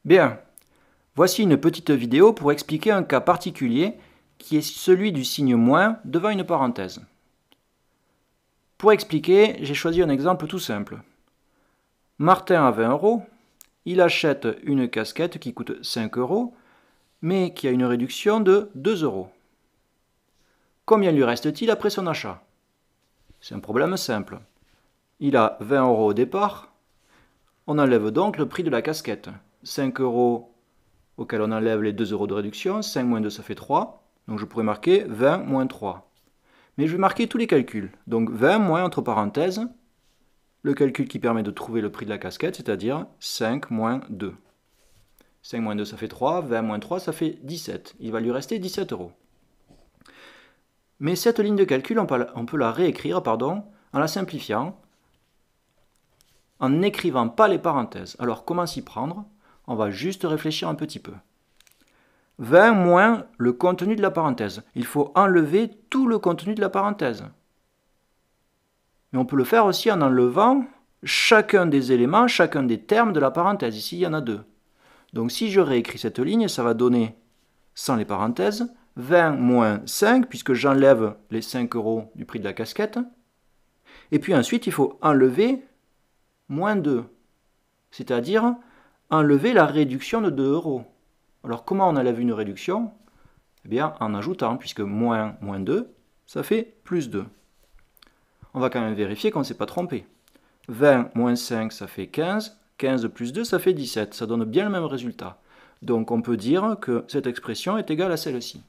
Bien, voici une petite vidéo pour expliquer un cas particulier qui est celui du signe moins devant une parenthèse. Pour expliquer, j'ai choisi un exemple tout simple. Martin a 20 euros, il achète une casquette qui coûte 5 euros, mais qui a une réduction de 2 euros. Combien lui reste-t-il après son achat? C'est un problème simple. Il a 20 euros au départ, on enlève donc le prix de la casquette. 5 euros auquel on enlève les 2 euros de réduction, 5 moins 2 ça fait 3, donc je pourrais marquer 20 moins 3. Mais je vais marquer tous les calculs, donc 20 moins entre parenthèses, le calcul qui permet de trouver le prix de la casquette, c'est-à-dire 5 moins 2. 5 moins 2 ça fait 3, 20 moins 3 ça fait 17, il va lui rester 17 euros. Mais cette ligne de calcul, on peut la réécrire en la simplifiant, en n'écrivant pas les parenthèses. Alors comment s'y prendre? On va juste réfléchir un petit peu. 20 moins le contenu de la parenthèse. Il faut enlever tout le contenu de la parenthèse. Mais on peut le faire aussi en enlevant chacun des éléments, chacun des termes de la parenthèse. Ici, il y en a deux. Donc si je réécris cette ligne, ça va donner, sans les parenthèses, 20 moins 5, puisque j'enlève les 5 euros du prix de la casquette. Et puis ensuite, il faut enlever moins 2, c'est-à-dire enlever la réduction de 2 euros. Alors comment on enlève une réduction? Eh bien en ajoutant, puisque moins 2, ça fait plus 2. On va quand même vérifier qu'on ne s'est pas trompé. 20 moins 5, ça fait 15. 15 plus 2, ça fait 17. Ça donne bien le même résultat. Donc on peut dire que cette expression est égale à celle-ci.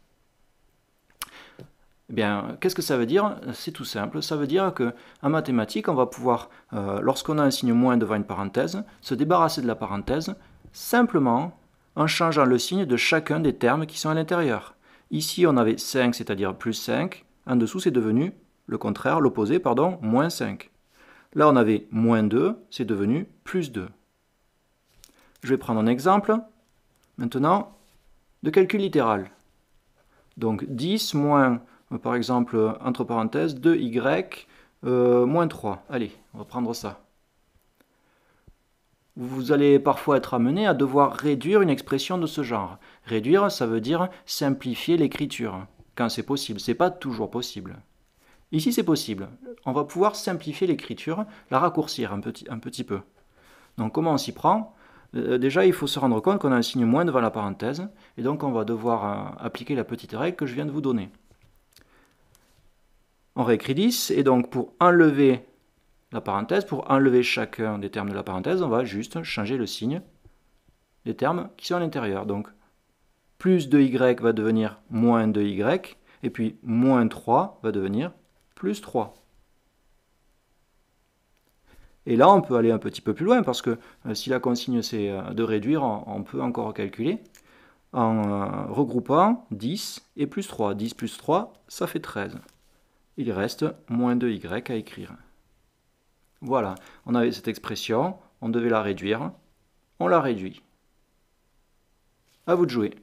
Eh bien, qu'est-ce que ça veut dire? C'est tout simple. Ça veut dire qu'en mathématiques, on va pouvoir, lorsqu'on a un signe moins devant une parenthèse, se débarrasser de la parenthèse simplement en changeant le signe de chacun des termes qui sont à l'intérieur. Ici, on avait 5, c'est-à-dire plus 5. En dessous, c'est devenu le contraire, l'opposé, pardon, moins 5. Là, on avait moins 2, c'est devenu plus 2. Je vais prendre un exemple, maintenant, de calcul littéral. Donc 10 moins, par exemple, entre parenthèses, 2y moins 3. Allez, on va prendre ça. Vous allez parfois être amené à devoir réduire une expression de ce genre. Réduire, ça veut dire simplifier l'écriture, quand c'est possible. Ce n'est pas toujours possible. Ici, c'est possible. On va pouvoir simplifier l'écriture, la raccourcir un petit peu. Donc, comment on s'y prend? Déjà, il faut se rendre compte qu'on a un signe moins devant la parenthèse, et donc on va devoir appliquer la petite règle que je viens de vous donner. On réécrit 10, et donc pour enlever la parenthèse, pour enlever chacun des termes de la parenthèse, on va juste changer le signe des termes qui sont à l'intérieur. Donc, plus 2y va devenir moins 2y, et puis moins 3 va devenir plus 3. Et là, on peut aller un petit peu plus loin, parce que si la consigne c'est de réduire, on peut encore calculer en regroupant 10 et plus 3. 10 plus 3, ça fait 13. Il reste moins 2y à écrire. Voilà, on avait cette expression, on devait la réduire, on la réduit. À vous de jouer.